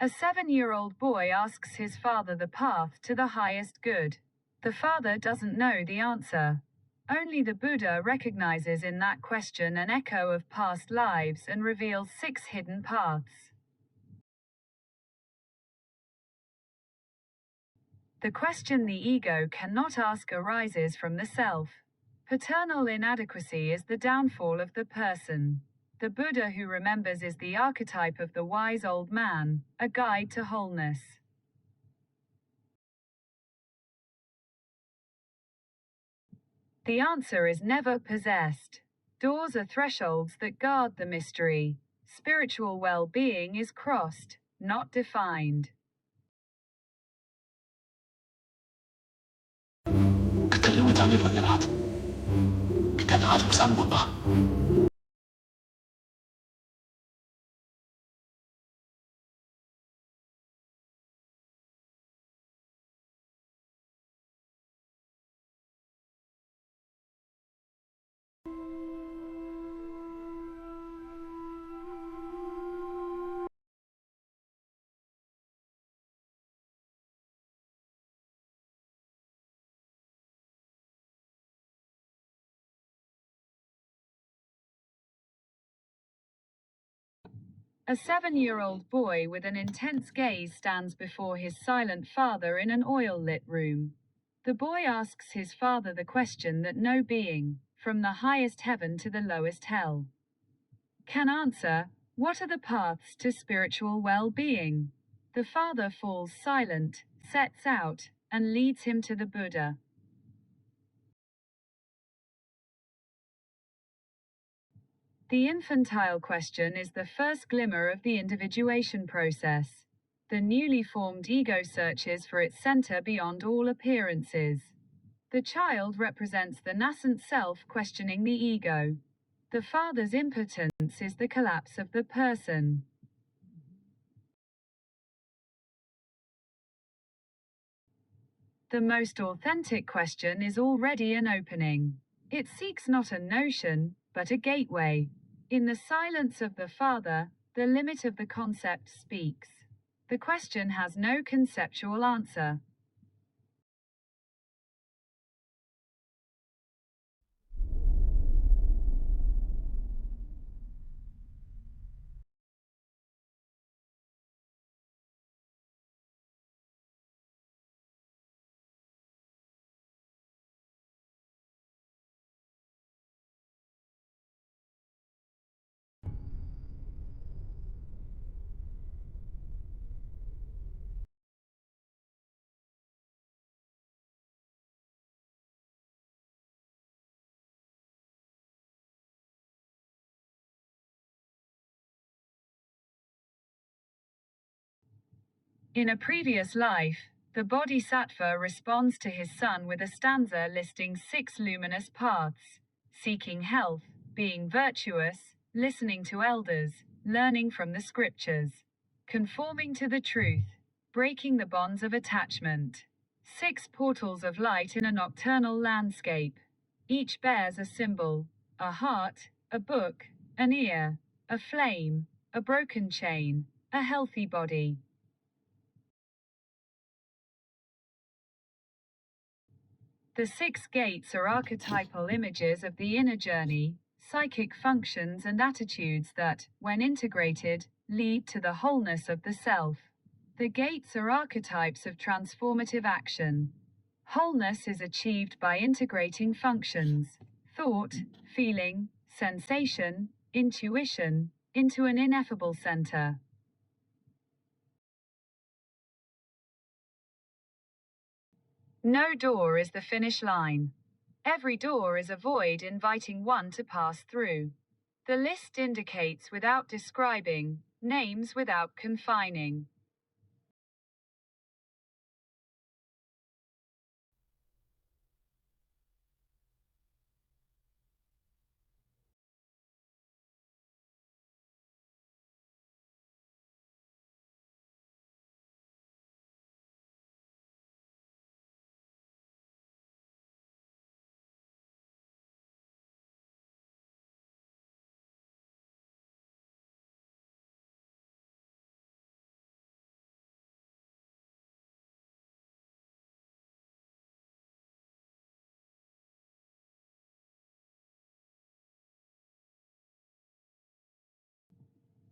A 7-year-old boy asks his father the path to the highest good. The father doesn't know the answer. Only the Buddha recognizes in that question an echo of past lives and reveals 6 hidden paths. The question the ego cannot ask arises from the self. Paternal inadequacy is the downfall of the person. The Buddha who remembers is the archetype of the wise old man, a guide to wholeness. The answer is never possessed. Doors are thresholds that guard the mystery. Spiritual well-being is crossed, not defined. 그때 내용을 잠이 걸려라. 그때 나좀 싼 봐. A 7-year-old boy with an intense gaze stands before his silent father in an oil-lit room. The boy asks his father the question that no being, from the highest heaven to the lowest hell, can answer: what are the paths to spiritual well-being? The father falls silent, sets out, and leads him to the Buddha. The infantile question is the first glimmer of the individuation process. The newly formed ego searches for its center beyond all appearances. The child represents the nascent self questioning the ego. The father's impotence is the collapse of the person. The most authentic question is already an opening. It seeks not a notion, but a gateway. In the silence of the father, the limit of the concept speaks. The question has no conceptual answer. In a previous life, the Bodhisattva responds to his son with a stanza listing 6 luminous paths: seeking health, being virtuous, listening to elders, learning from the scriptures, conforming to the truth, breaking the bonds of attachment. 6 portals of light in a nocturnal landscape. Each bears a symbol: a heart, a book, an ear, a flame, a broken chain, a healthy body. The 6 gates are archetypal images of the inner journey, psychic functions and attitudes that, when integrated, lead to the wholeness of the self. The gates are archetypes of transformative action. Wholeness is achieved by integrating functions, thought, feeling, sensation, intuition, into an ineffable center. No door is the finish line. Every door is a void inviting one to pass through. The list indicates without describing, names without confining.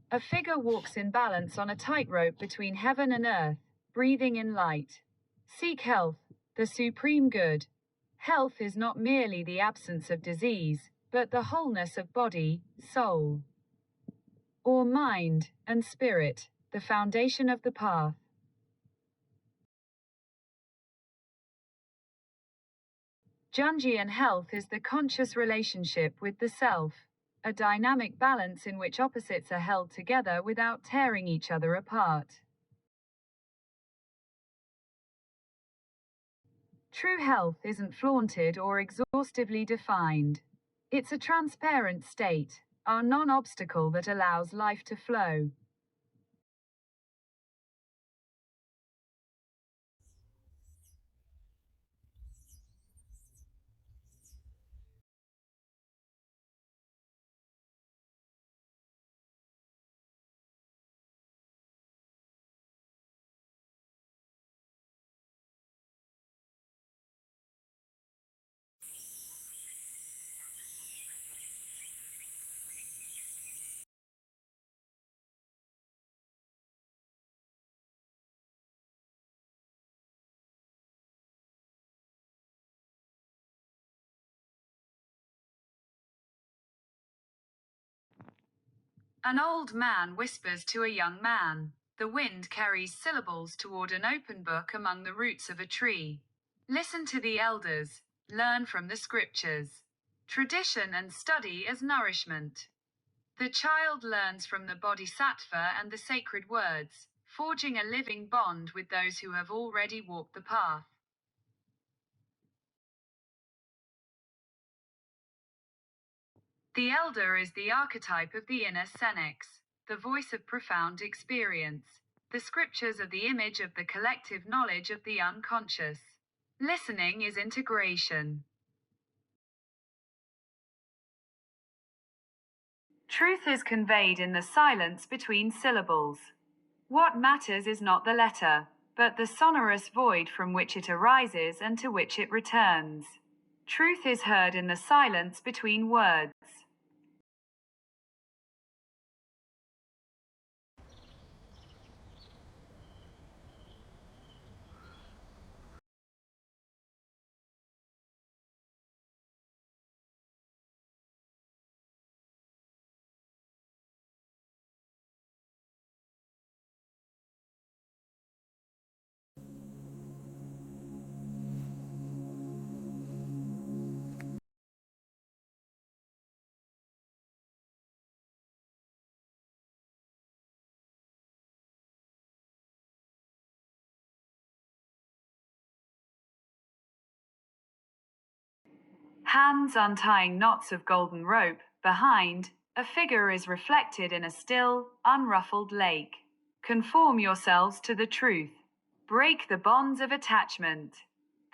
A figure walks in balance on a tightrope between heaven and earth, breathing in light. Seek health, the supreme good. Health is not merely the absence of disease, but the wholeness of body, soul, or mind, and spirit, the foundation of the path. Jungian health is the conscious relationship with the self, a dynamic balance in which opposites are held together without tearing each other apart. True health isn't flaunted or exhaustively defined. It's a transparent state, a non-obstacle that allows life to flow. An old man whispers to a young man. The wind carries syllables toward an open book among the roots of a tree. Listen to the elders, learn from the scriptures. Tradition and study as nourishment. The child learns from the Bodhisattva and the sacred words, forging a living bond with those who have already walked the path. The elder is the archetype of the inner senex, the voice of profound experience. The scriptures are the image of the collective knowledge of the unconscious. Listening is integration. Truth is conveyed in the silence between syllables. What matters is not the letter, but the sonorous void from which it arises and to which it returns. Truth is heard in the silence between words. Hands untying knots of golden rope, behind, a figure is reflected in a still, unruffled lake. Conform yourselves to the truth. Break the bonds of attachment.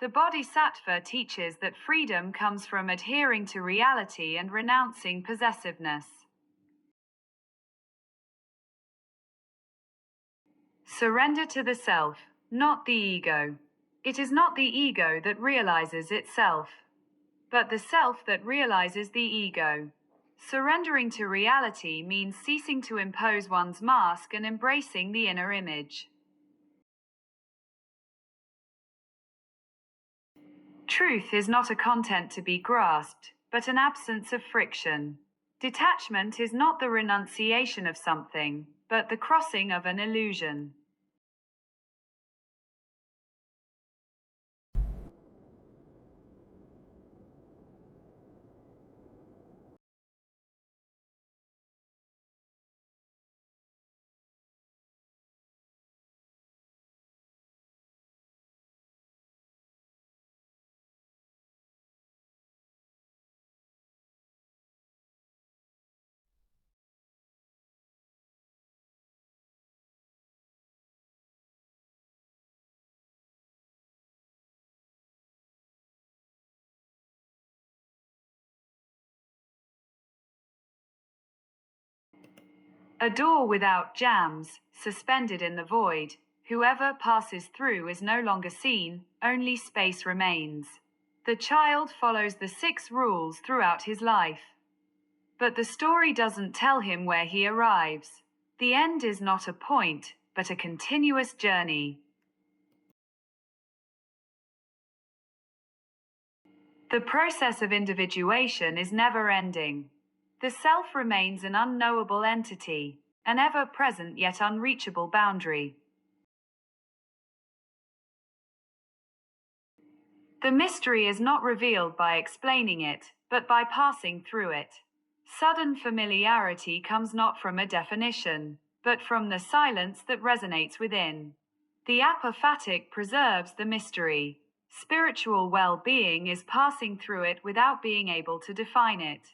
The Bodhisattva teaches that freedom comes from adhering to reality and renouncing possessiveness. Surrender to the self, not the ego. It is not the ego that realizes itself, but the self that realizes the ego. Surrendering to reality means ceasing to impose one's mask and embracing the inner image. Truth is not a content to be grasped, but an absence of friction. Detachment is not the renunciation of something, but the crossing of an illusion. A door without jambs, suspended in the void. Whoever passes through is no longer seen, only space remains. The child follows the 6 rules throughout his life. But the story doesn't tell him where he arrives. The end is not a point, but a continuous journey. The process of individuation is never-ending. The self remains an unknowable entity, an ever-present yet unreachable boundary. The mystery is not revealed by explaining it, but by passing through it. Sudden familiarity comes not from a definition, but from the silence that resonates within. The Apophatic preserves the mystery. Spiritual well-being is passing through it without being able to define it.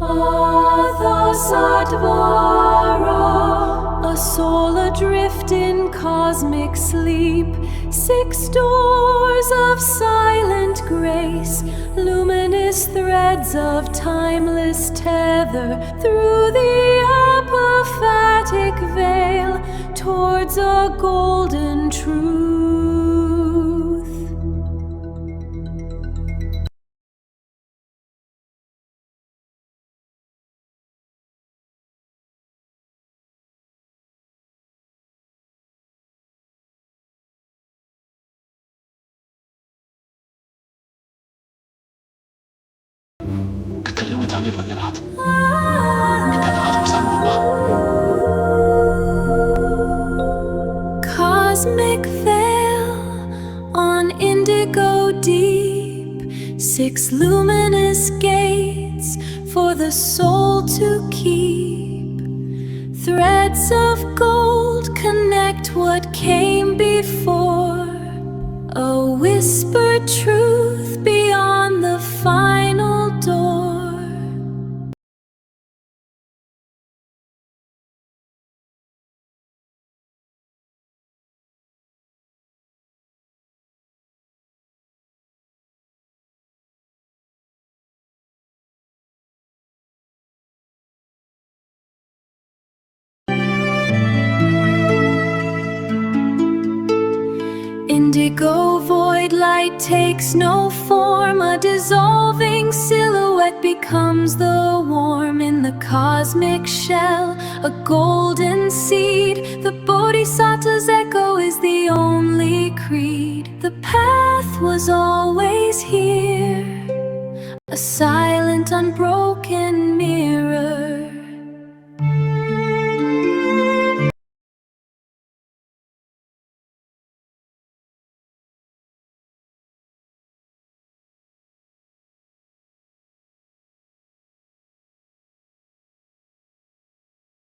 Atthassadvāra, a soul adrift in cosmic sleep, 6 doors of silent grace, luminous threads of timeless tether through the apophatic veil towards a golden truth. 그때는 잠이 번개나 Atthassadvāra Cosmic veil on indigo deep, 6 luminous gates for the soul to keep. Threads of gold connect what came before, a whispered truth beyond the final door. Indigo void light takes no form, a dissolving silhouette becomes the warm in the cosmic shell, a golden seed. The Bodhisattva's echo is the only creed. The path was always here, a silent, unbroken